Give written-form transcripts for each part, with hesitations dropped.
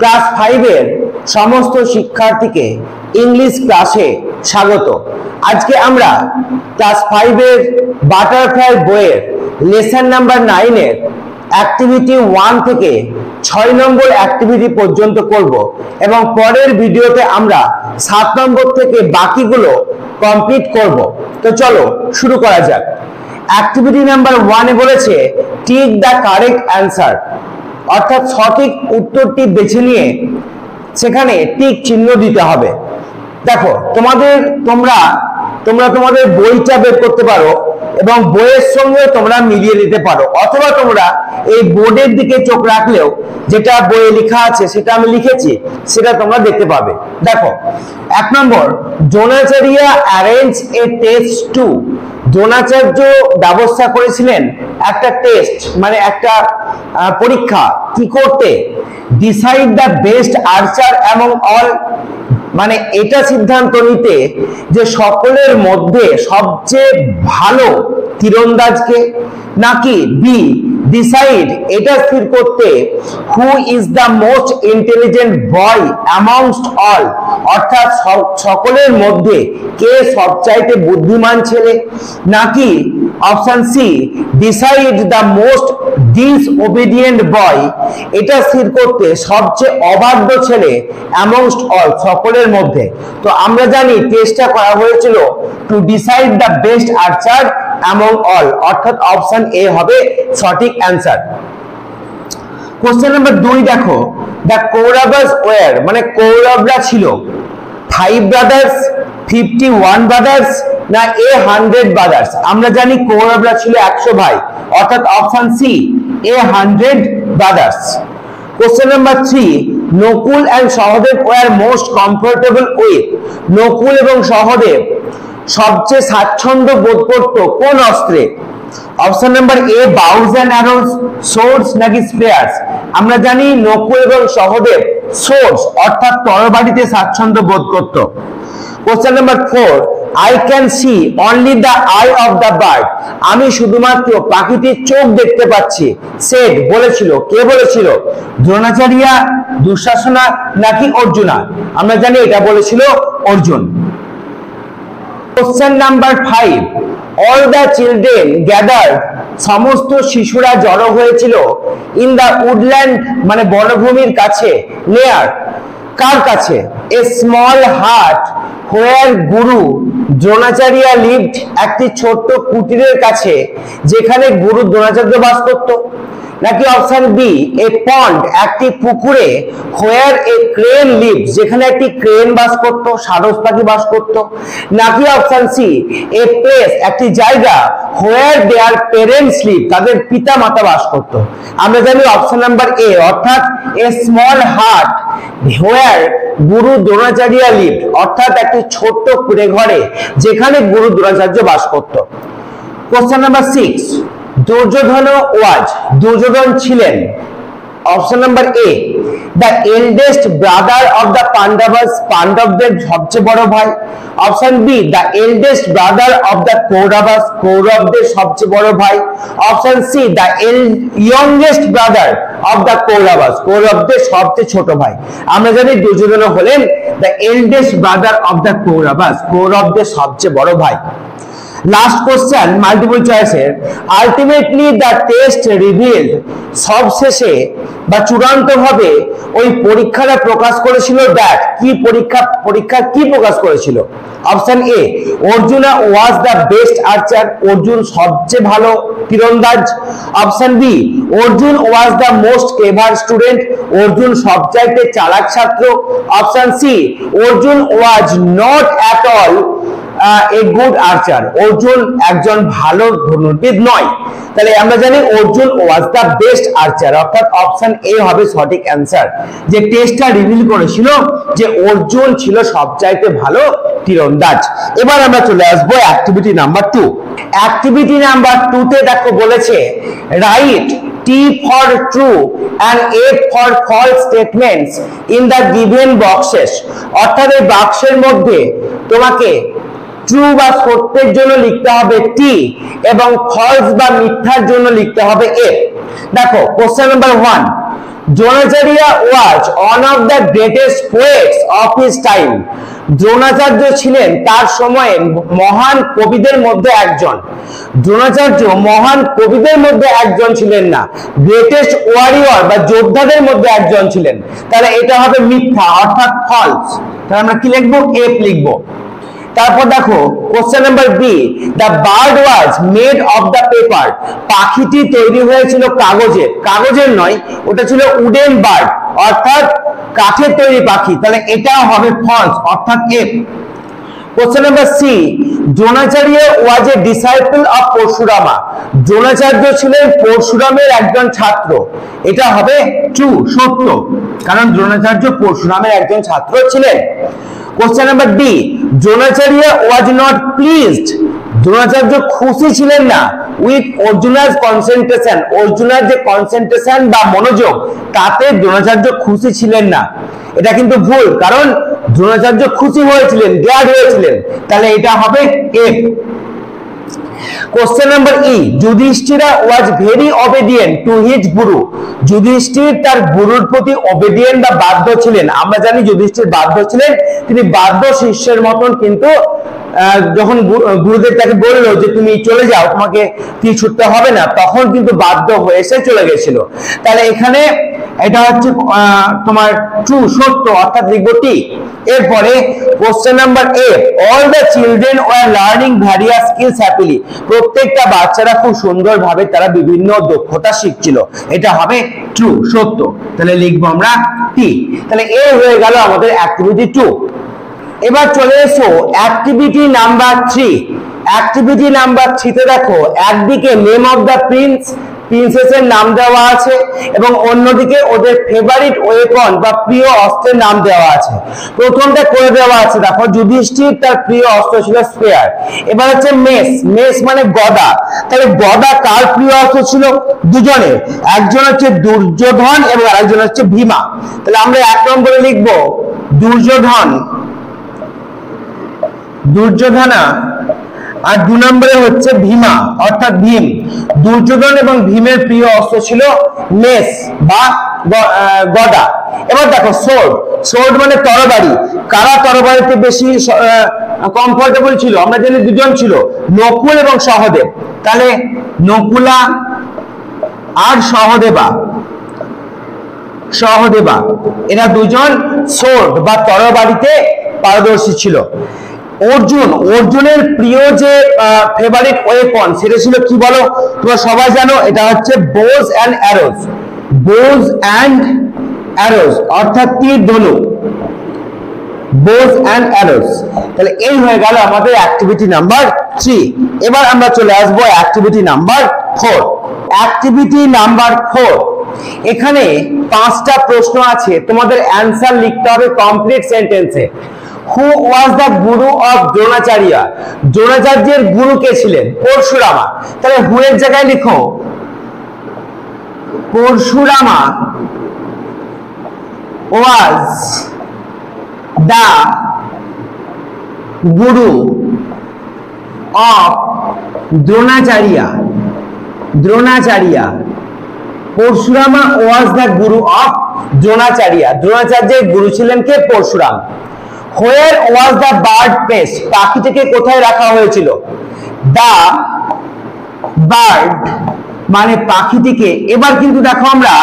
Class 5 এর সমস্ত শিক্ষার্থীকে ইংলিশ ক্লাসে স্বাগত। আজকে আমরা ক্লাস 5 এর বাটারফ্লাই বইয়ের লেসন নাম্বার 9 এর অ্যাক্টিভিটি 1 থেকে 6 নম্বর অ্যাক্টিভিটি পর্যন্ত করব এবং পরের ভিডিওতে আমরা 7 নম্বর থেকে বাকিগুলো কমপ্লিট করব। তো চলো শুরু করা যাক। অ্যাক্টিভিটি নাম্বার 1 এ বলেছে টিক দ্য কারেক্ট অ্যান্সার, অর্থাৎ সঠিক উত্তরটি বেছে নিয়ে সেখানে টিক চিহ্ন দিতে হবে। দেখো তোমরা তোমাদের বইটা বের করতে পারো এবং বইয়ের সঙ্গে তোমরা মিলিয়ে নিতে পারো, অথবা তোমরা এই বোর্ডের দিকে চোখ রাখলেও যেটা বইয়ে লেখা আছে সেটা আমি লিখেছি সেটা তোমরা দেখতে পাবে। দেখো 1 নম্বর, Dronacharya arrange a test to. Dronacharya ব্যবস্থা করেছিলেন একটা টেস্ট মানে একটা পরীক্ষা, কি করতে? Decide the best archer among all, মানে এটা সিদ্ধান্ত নিতে যে সকলের মধ্যে সবচেয়ে ভালো তীরন্দাজকে, নাকি বি ডিসাইড এটা স্থির করতে who is the most intelligent boy amongst all, অর্থাৎ সকলের মধ্যে কে সবচাইতে বুদ্ধিমান ছেলে, নাকি option C decide the most disobedient boy, এটা স্থির করতে সবচেয়ে অবাধ্য ছেলে অ্যামংস্ট অল, সকলের মধ্যে। তো আমরা জানি টেস্টটা করা হয়েছিল to decide the best archer among all, অর্থাৎ অপশন এ হবে সঠিক অ্যান্সার। কোশ্চেন নাম্বার 2 দেখো, দ্য কৌরবস ওয়্যার, মানে কৌরবরা ছিল 5 ব্রাদার্স, 51 ব্রাদার্স না 100 ব্রাদার্স? আমরা জানি কৌরবরা ছিল 100 ভাই, অর্থাৎ option C 100 brothers. Question number 3, Nakul and Sahadev were most comfortable with. Nakul এবং সহদেব সবচেয়ে স্বাচ্ছন্দ্য বোধ করত কোন অস্ত্রে? Option number A bows and arrows, swords নাকি স্পেয়ার্স? আমরা জানি নকুল এবং সহদেব সোর্ডস অর্থাৎ তরবারিতে স্বাচ্ছন্দ্য বোধ করত। Question number 4, I can see only the eye of the bird, আমি শুধুমাত্র পাখিটির চোখ দেখতে পাচ্ছি। সেড বলেছিল, কে বলেছিল? দ্রোণাচার্য, দুঃশাসনা নাকি অর্জুনা? আমরা জানি এটা বলেছিল Arjun. Question number 5, all the children gathered, সমস্ত শিশুরা জড়ো হয়েছিল ইন দা উডল্যান্ড, মানে বনভূমির কাছে, নেয়ার কার কাছে? এ স্মল হাট হোয়ার গুরু দ্রোণাচার্য লিভড, একটি ছোট্ট কুটিরের কাছে যেখানে গুরু দ্রোণাচার্য বাস করত, নাকি অপশন বি এ পন্ড, একটি পুকুরে, হোয়ার এ ক্রেন লিভ, যেখানে একটি ক্রেন বাস করত, সারস পাখি বাস করত, নাকি অপশন সি এ প্লেস, একটি জায়গা, হোয়ার দেয়ার প্যারেন্টস লিভ, তাদের পিতা মাতা বাস করত? আমরা জানি অপশন নাম্বার এ, অর্থাৎ এ স্মল হাট হোয়ার গুরু দ্রোণাচার্য লিভ, অর্থাৎ একটি ছোট্ট কুঁড়ে ঘরে যেখানে গুরু দ্রোণাচার্য বাস করত। Question number 6, Duryodhana was, Duryodhana ছিলেন, option number A the eldest brother of the Pandavas, পান্ডবদের সবচেয়ে বড় ভাই, option B the eldest brother of the Kauravas, কৌরবদের সবচেয়ে বড় ভাই, option C the youngest brother of the Kauravas, কৌরবদের সবচেয়ে ছোট ভাই। আমরা জানি দুর্যোধন হলেন the eldest brother of the Kauravas, কৌরবদের সবচেয়ে বড় ভাই। লাস্ট কোশ্চেন মাল্টিপল চয়েসের, আলটিমেটলি দ্য টেস্ট রিভিলড, সবশেষে বা চূড়ান্ত ভাবে ওই পরীক্ষাটা প্রকাশ করেছিল দ্যাট, কি পরীক্ষা কি প্রকাশ করেছিল? Option A Arjuna was the best archer, Arjun সবচেয়ে ভালো তীরন্দাজ, option B Arjun was the most clever student, Arjun সবচাইতে চালাক ছাত্র, option C Arjun was not at all a good archer, Arjun একজন ভালো ধনুর্বিদ নয়। তাহলে আমরা জানি Arjun was the best archer, অর্থাৎ অপশন এ হবে সঠিক অ্যান্সার। যে টেস্টটা রিভিল করেছিল যে অর্জুন ছিল সবচাইতে ভালো তীরন্দাজ। এবার আমরা চলে আসবো অ্যাক্টিভিটি নাম্বার 2। অ্যাক্টিভিটি নাম্বার 2 তে দেখো বলেছে right T for true and A for false statements in the given boxes, অর্থাৎ এই বাক্সের মধ্যে তোমাকে ট্রু বা সত্যের জন্য লিখতে হবে টি এবং ফলস বা মিথ্যার জন্য লিখতে হবে এফ। দেখো question number 1, Dronacharya was one of the greatest poets of his time. Dronacharya ছিলেন তার সময়ে মহান কবিদের মধ্যে একজন। দ্রোণাচার্য মহান কবিদের মধ্যে একজন ছিলেন না, গ্রেটেস্ট ওয়ারিয়র বা যোদ্ধাদের মধ্যে একজন ছিলেন। তাহলে এটা হবে মিথ্যা অর্থাৎ ফলস। তাহলে আমরা কি লিখবো? এফ লিখবো। তারপর দেখো question number B, the bird was made of the paper. পাখিটি তৈরি হয়েছিল কাগজের, কাগজের নয়, ওটা ছিল উডেন বার্ড অর্থাৎ কাঠের তৈরি পাখি। তাহলে এটা হবে ফলস অর্থাৎ F. Question number C, Dronacharya was a disciple of Parashurama. Dronacharya ছিলেন পরশুরামের একজন ছাত্র। এটা হবে ট্রু, সত্য, কারণ দ্রোণাচার্য পরশুরামের একজন ছাত্র ছিলেন। Question number D, Dronacharya was not pleased. Dronacharya খুশি ছিলেন না উইথ অর্জুনাস কনসেন্ট্রেশন। অর্জুনার যে কনসেন্ট্রেশন বা মনোযোগ, তাতে দ্রোণাচার্য খুশি ছিলেন না। এটা কিন্তু ভুল, কারণ দ্রোণাচার্য খুশি হয়েছিলেন, গ্ল্যাড হয়েছিলেন। তাহলে এটা হবে F. Question number E, Yudhishthir was very obedient to his guru. Yudhishthir তার গুরুর প্রতি অবেডিয়েন্ট বা বাধ্য ছিলেন। আমরা জানি যুধিষ্ঠির বাধ্য ছিলেন, তিনি বাধ্য শিষ্যের মতন, কিন্তু যখন গুরুদেব তাকে বললো যে তুমি চলে যাও, তোমাকে তীর ছুটতে হবে না, তখন কিন্তু বাধ্য হয়ে এসে চলে গেছিল। তাহলে এখানে এটা হচ্ছে তোমার ট্রু, সত্য, অর্থাৎ লিখবো টি। এরপরে question number A, all the children were learning various skills happily. প্রত্যেকটা বাচ্চারা খুব সুন্দরভাবে তারা বিভিন্ন দক্ষতা শিখছিল। এটা হবে ট্রু, সত্য। তাহলে লিখবো আমরা টি। তাহলে এ হয়ে গেল আমাদের অ্যাক্টিভিটি 2। এবার চলে এসো অ্যাক্টিভিটি নাম্বার 3। অ্যাক্টিভিটি নাম্বার 3 তে দেখো একদিকে নেম অফ দ্য প্রিন্স, প্রিন্সেসের নাম দেওয়া আছে, এবং অন্যদিকে ওদের ফেভারিট ওয়েপন বা প্রিয় অস্ত্রের নাম দেওয়া আছে। প্রথমটা করে দেওয়া আছে, দেখো যুধিষ্ঠির তার প্রিয় অস্ত্র ছিল স্পেয়ার। এবার হচ্ছে মেস, মেস মানে গদা। তাহলে গদা কার প্রিয় অস্ত্র ছিল? দুজনের, একজন হচ্ছে দুর্যোধন এবং আরেকজন হচ্ছে ভীমা। তাহলে আমরা 1 নম্বরে লিখবো দুর্যোধন, দুর্যোধনা, আর 2 নম্বরে হচ্ছে ভীমা অর্থাৎ ভীম। দুর্যোধন এবং ভীমের প্রিয় অস্ত্র ছিল মেস বা গদা। এবার দেখো সোর্ড, সোর্ড মানে তরবারি। কারা তরবারিতে বেশি কমফোর্টেবল ছিল? আমরা জানি দুজন ছিল, নকুল এবং সহদেব। তাহলে নকুলা আর সহদেবা, সহদেবা এরা দুজন সোর্ড বা তরবারিতে পারদর্শী ছিল। অর্জুন, অর্জুনের প্রিয় যে ফেভারিট ওয়েপন সেটা ছিল কি বলো? তোমরা সবাই জানো, এটা হচ্ছে bows and arose. Bows and arose অর্থাৎ তীর ধনুক, বোজ অ্যান্ড অ্যারোজ। তাহলে এই হয়ে গেল আমাদের অ্যাক্টিভিটি নাম্বার 3। এবার আমরা চলে আসবো অ্যাক্টিভিটি নাম্বার 4। অ্যাক্টিভিটি নাম্বার 4, এখানে 5টা প্রশ্ন আছে, তোমাদের অ্যান্সার লিখতে হবে কমপ্লিট সেন্টেন্সে। Who was the guru of Dronacharya? দ্রোণাচার্যের গুরু কে ছিলেন? পরশুরামা। তাহলে হু এর জায়গায় লিখো পরশুরামা was the guru of Dronacharya. Dronacharya, পরশুরামা was the guru of Dronacharya. দ্রোণাচার্যের গুরু ছিলেন কে? Parashuram. Where was the bird placed? পাখিটিকে কোথায় রাখা হয়েছিল? The bird মানে পাখিটিকে। এবার কিন্তু দেখো আমরা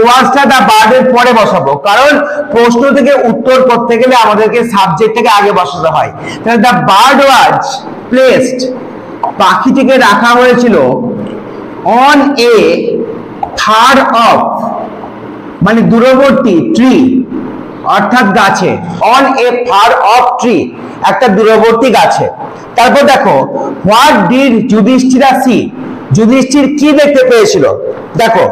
ওয়াজটা দা বার্ড এর পরে বসাবো, কারণ প্রশ্ন থেকে উত্তর করতে গেলে আমাদেরকে সাবজেক্টটাকে আগে বসাতে হয়। তাহলে দা বার্ড ওয়াজ প্লেসড, পাখিটিকে রাখা হয়েছিল অন এ ফার অফ মানে দূরবর্তী, ট্রি অর্থাৎ গাছে, on a far of tree একটা দূরবর্তী গাছে। তারপর দেখো what did Yudhishthir see? Yudhishthir কি দেখতে পেয়েছিল? দেখো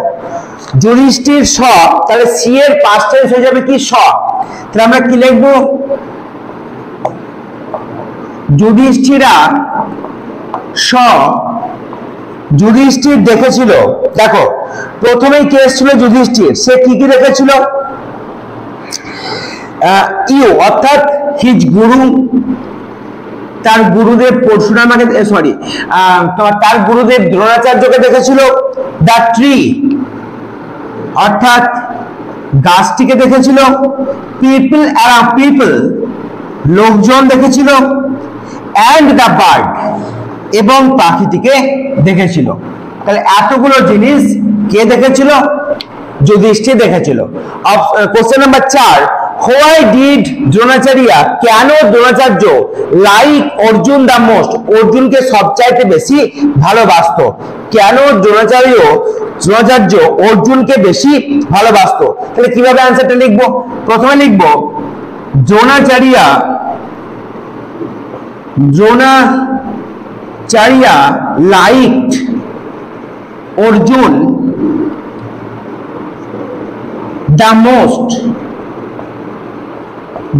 যুধিষ্ঠির স, তাহলে সি এর পাস্ট টেন্স হয়ে যাবে কি? স। তাহলে আমরা কি লিখবো? যুধিষ্ঠিরা স, যুধিষ্ঠির দেখেছিল। দেখো প্রথমেই কে এসেছিল? যুধিষ্ঠির। সে কি কি দেখেছিল? ইউ অর্থাৎ হিজ গুরু, তার গুরুদেব পরশুরামাকে, সরি তার গুরুদেব দ্রোণাচার্যকে দেখেছিল। দ্য ট্রি অর্থাৎ গাছটিকে দেখেছিল, পিপল অ্যারাউন্ড পিপল লোকজন দেখেছিল, অ্যান্ড দ্য বার্ড এবং পাখিটিকে দেখেছিল। তাহলে এতগুলো জিনিস কে দেখেছিল? যুধিষ্ঠির দেখেছিল। Question number 4, why did Dronacharya, কেন Dronacharya like Arjun the most, অর্জুনকে সবচাইতে বেশি ভালোবাসতো? কেন দ্রোণাচার্য অর্জুনকে বেশি ভালোবাসতো? তাহলে কিভাবে आंसरটা লিখব? প্রথমে লিখব Dronacharya liked Arjun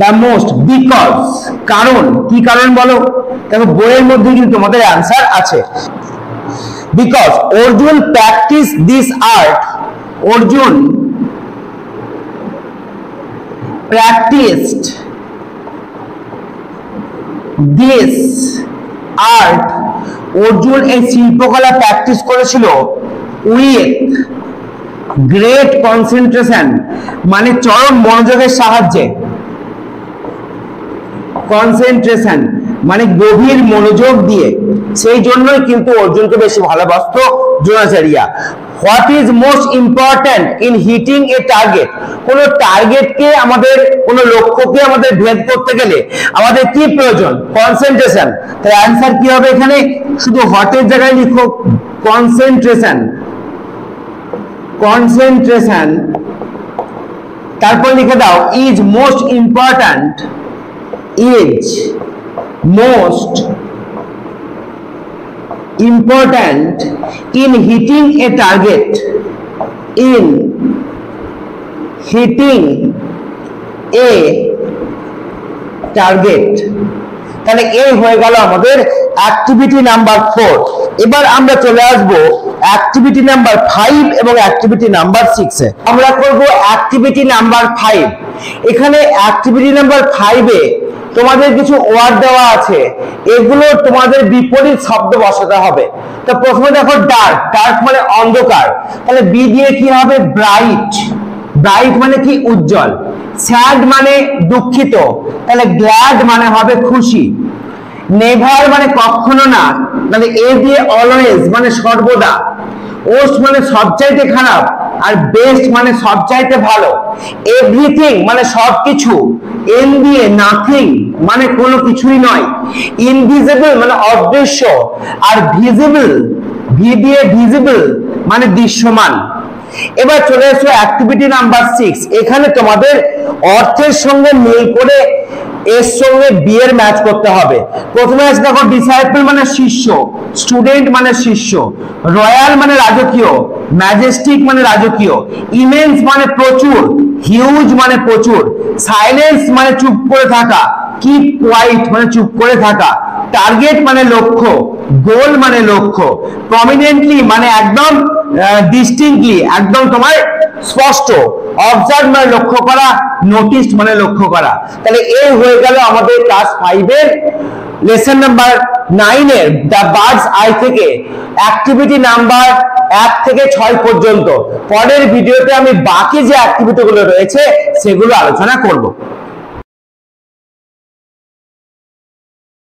the most because, কারণ, কি কারণ বলো? দেখো বইয়ের মধ্যে কিন্তু তোমাদের आंसर আছে। because Arjun practice this art, Arjun practiced this art, Arjun এই শিল্পকলা প্র্যাকটিস করেছিল with গ্রেট কনসেন্ট্রেশন, মানে চরম মনোযোগের সাহায্যে। কনসেন্ট্রেশন মানে গভীর মনোযোগ দিয়ে, সেই জন্যই কিন্তু অর্জুনকে বেশি ভালোবাসতো Dronacharya. What is most important in hitting a target, কোন টার্গেটকে আমাদের, কোন লক্ষ্যকে আমাদের ভেদ করতে গেলে আমাদের কি প্রয়োজন? কনসেন্ট্রেশন। তাই आंसर কি হবে এখানে? শুধু হটের জায়গায় লিখো কনসেন্ট্রেশন, কনসেন্ট্রেশন, তারপর লিখে দাও is most important, is most important in hitting a target, in hitting a target. তাহলে এই হয়ে গেল আমাদের অ্যাক্টিভিটি নাম্বার 4। এবার আমরা চলে আসব অ্যাক্টিভিটি নাম্বার 5 এবং অ্যাক্টিভিটি নাম্বার 6 এ। আমরা করব অ্যাক্টিভিটি নাম্বার 5। এখানে অ্যাক্টিভিটি নাম্বার 5 এ তোমাদের কিছু ওয়ার্ড দেওয়া আছে, এগুলো তোমাদের বিপরীত শব্দ বসাতে হবে। তো প্রথমে দেখো ডার্ক, ডার্ক মানে অন্ধকার, তাহলে বি দিয়ে কি হবে? ব্রাইট, ব্রাইট মানে কি? উজ্জ্বল। স্যাড মানে দুঃখিত, তাহলে গ্ল্যাড মানে হবে খুশি। নেভার মানে কখনো না, তাহলে এ দিয়ে অলওয়েজ মানে সর্বদা। ওস্ট মানে সবচাইতে খারাপ, আর বেস্ট মানে সবচাইতে ভালো। এভরিথিং মানে সবকিছু, এন দিয়ে নাথিং মানে কোনো কিছুই নয়। ইনভিজিবল মানে অদৃশ্য, আর ভিজিবল, ভি দিয়ে ভিজিবল মানে দৃশ্যমান। এবার চলে এসো অ্যাক্টিভিটি নাম্বার 6। এখানে তোমাদের অর্থের সঙ্গে মিল করে এর সঙ্গে বি এর ম্যাচ করতে হবে। প্রথমে আছে দেখো ডিসাইপল মানে শিষ্য, স্টুডেন্ট মানে শিষ্য, রয়্যাল মানে রাজকীয়, ম্যাজেস্টিক মানে রাজকীয়, ইমেন্স মানে প্রচুর, হিউজ মানে প্রচুর, সাইলেন্স মানে চুপ করে থাকা, কিপ কোয়াইট মানে চুপ করে থাকা, টার্গেট মানে লক্ষ্য, গোল মানে লক্ষ্য, প্রমিনেন্টলি মানে একদম ডিস্টিংক্টলি একদম তোমার স্পষ্ট, অবজার্ভ মানে লক্ষ্য করা, নোটিসড মানে লক্ষ্য করা। তাহলে এই হয়ে গেল আমাদের ক্লাস 5 এর লেসন নাম্বার 9 এর দ্য বার্ডস আই থেকে অ্যাক্টিভিটি নাম্বার 1 থেকে 6 পর্যন্ত। পরের ভিডিওতে আমি বাকি যে অ্যাক্টিভিটি গুলো রয়েছে সেগুলো আলোচনা করব।